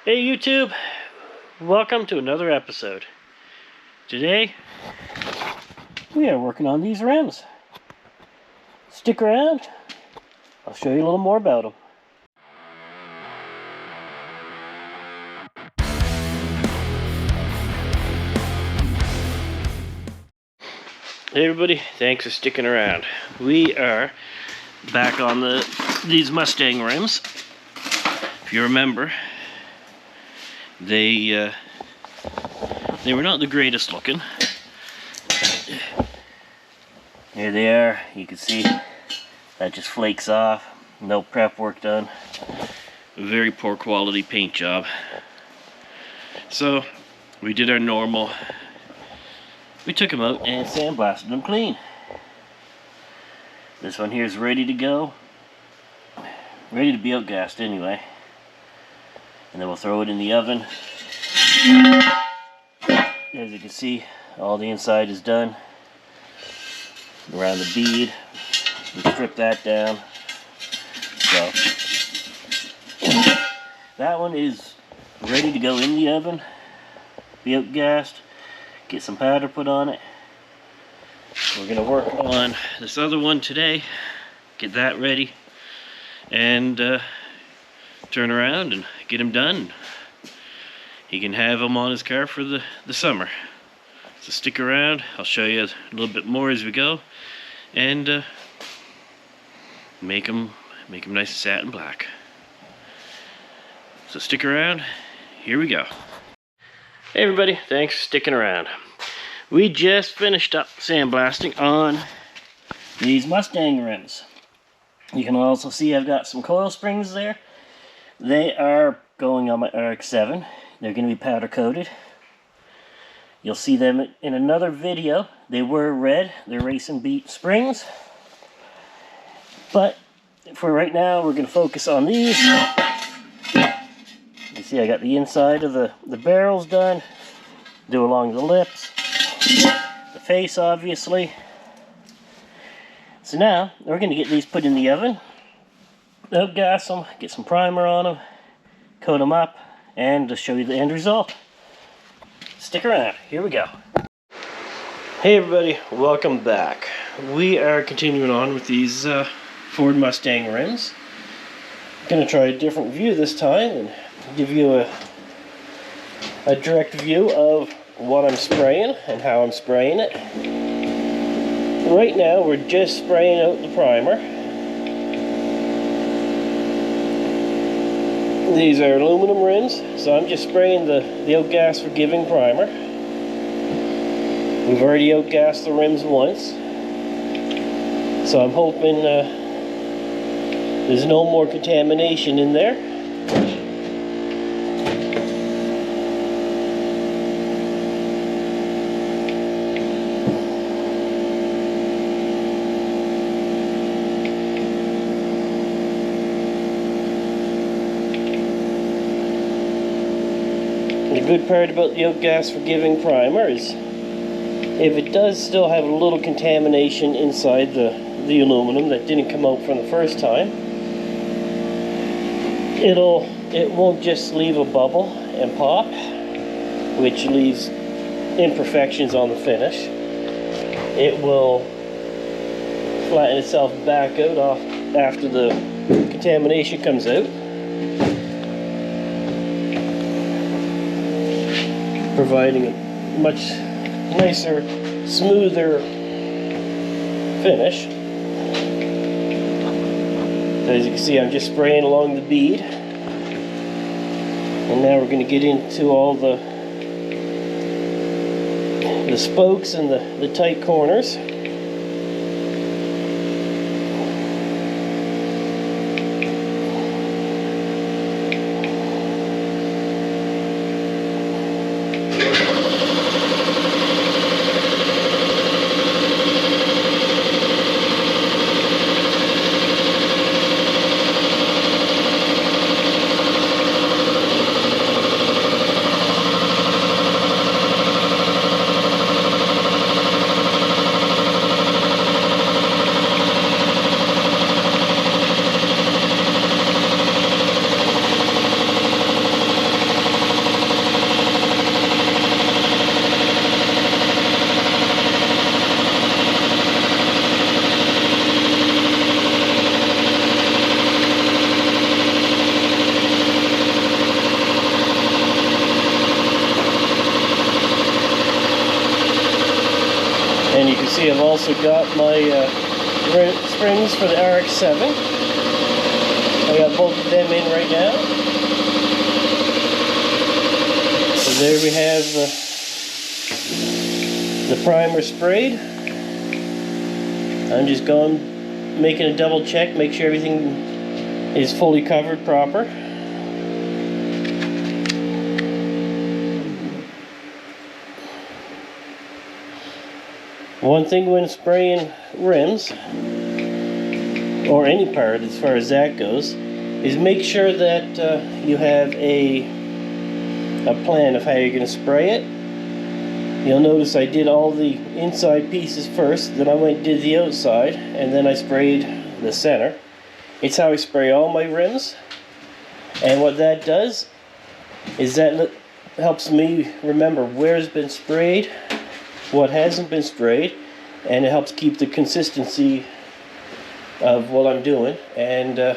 Hey YouTube, welcome to another episode. Today, we are working on these rims. Stick around, I'll show you a little more about them. Hey everybody, thanks for sticking around. We are back on these Mustang rims. If you remember, they were not the greatest looking. Here they are. You can see that just flakes off. No prep work done. A very poor quality paint job. So we did our normal. We took them out and sandblasted them clean. This one here is ready to go. Ready to be outgassed anyway. And then we'll throw it in the oven. As you can see, all the inside is done. Around the bead, we strip that down. So that one is ready to go in the oven, be outgassed, get some powder put on it. We're gonna work on this other one today, get that ready, and turn around and get him done. He can have them on his car for the summer. So stick around, I'll show you a little bit more as we go, and make them nice and satin black. So stick around, here we go. Hey everybody, thanks for sticking around. We just finished up sandblasting on these Mustang rims. You can also see I've got some coil springs there. They are going on my RX-7. They're going to be powder coated. You'll see them in another video. They were red. They're racing beat springs. But for right now, we're going to focus on these. You see I got the inside of the barrels done. Do along the lips. The face, obviously. So now, we're going to get these put in the oven. Outgas them, get some primer on them, coat them up, and to show you the end result. Stick around, here we go. Hey everybody, welcome back. We are continuing on with these Ford Mustang rims. I'm going to try a different view this time and give you a direct view of what I'm spraying and how I'm spraying it. Right now we're just spraying out the primer. These are aluminum rims, so I'm just spraying the outgas forgiving primer. We've already outgassed the rims once, so I'm hoping there's no more contamination in there. The good part about the outgas forgiving primer is if it does still have a little contamination inside the aluminum that didn't come out from the first time, it won't just leave a bubble and pop, which leaves imperfections on the finish. It will flatten itself back out after the contamination comes out, providing a much nicer, smoother finish. So as you can see, I'm just spraying along the bead, and now we're going to get into all the spokes and the tight corners. see I've also got my springs for the RX-7. I got both of them in right now. So there we have the primer sprayed. I'm just going, making a double check, make sure everything is fully covered proper. One thing when spraying rims, or any part as far as that goes, is make sure that you have a plan of how you're going to spray it. You'll notice I did all the inside pieces first, then I went and did the outside, and then I sprayed the center. It's how I spray all my rims, and what that does is that helps me remember where's been sprayed, what hasn't been sprayed, and it helps keep the consistency of what I'm doing, and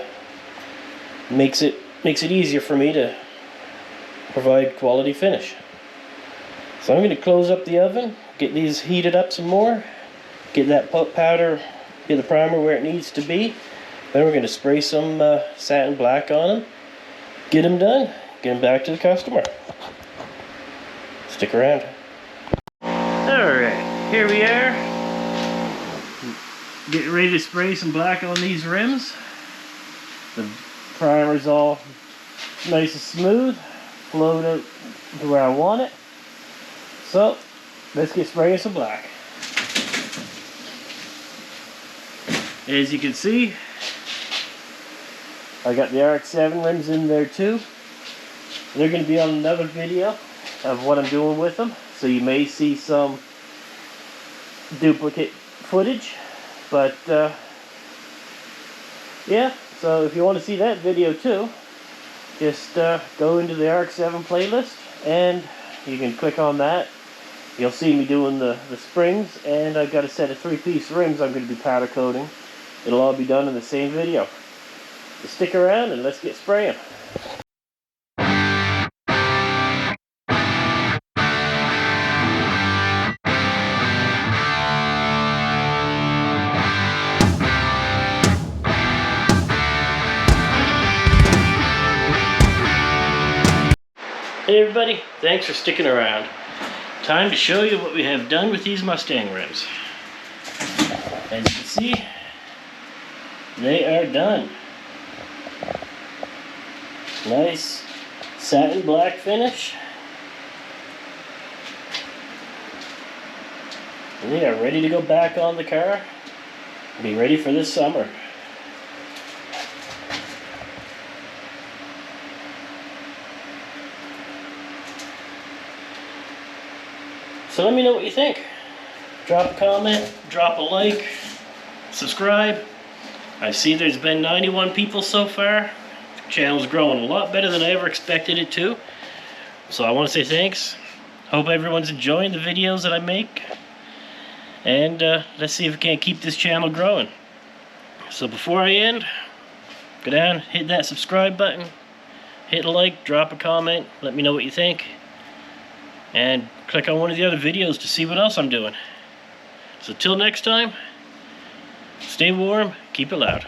makes it easier for me to provide quality finish. So I'm going to close up the oven, get these heated up some more, get that powder, get the primer where it needs to be. Then we're going to spray some satin black on them, get them done, get them back to the customer. Stick around. Alright, here we are. Getting ready to spray some black on these rims. The primer's all nice and smooth, flowed out to where I want it. So, let's get spraying some black. As you can see, I got the RX-7 rims in there too. They're going to be on another video of what I'm doing with them, so you may see some duplicate footage, but yeah, so if you want to see that video too, just go into the RX-7 playlist and you can click on that. You'll see me doing the springs, and I've got a set of 3-piece rims I'm going to be powder coating. It'll all be done in the same video. So stick around and let's get spraying. Hey everybody, thanks for sticking around. Time to show you what we have done with these Mustang rims. As you can see, they are done. Nice satin black finish. And they are ready to go back on the car. Be ready for this summer. So let me know what you think. Drop a comment, drop a like, subscribe. I see there's been 91 people so far. The channel's growing a lot better than I ever expected it to. So I want to say thanks. Hope everyone's enjoying the videos that I make. And let's see if we can't keep this channel growing. So before I end, go down, hit that subscribe button, hit a like, drop a comment, let me know what you think. And click on one of the other videos to see what else I'm doing. So till next time, stay warm, keep it loud.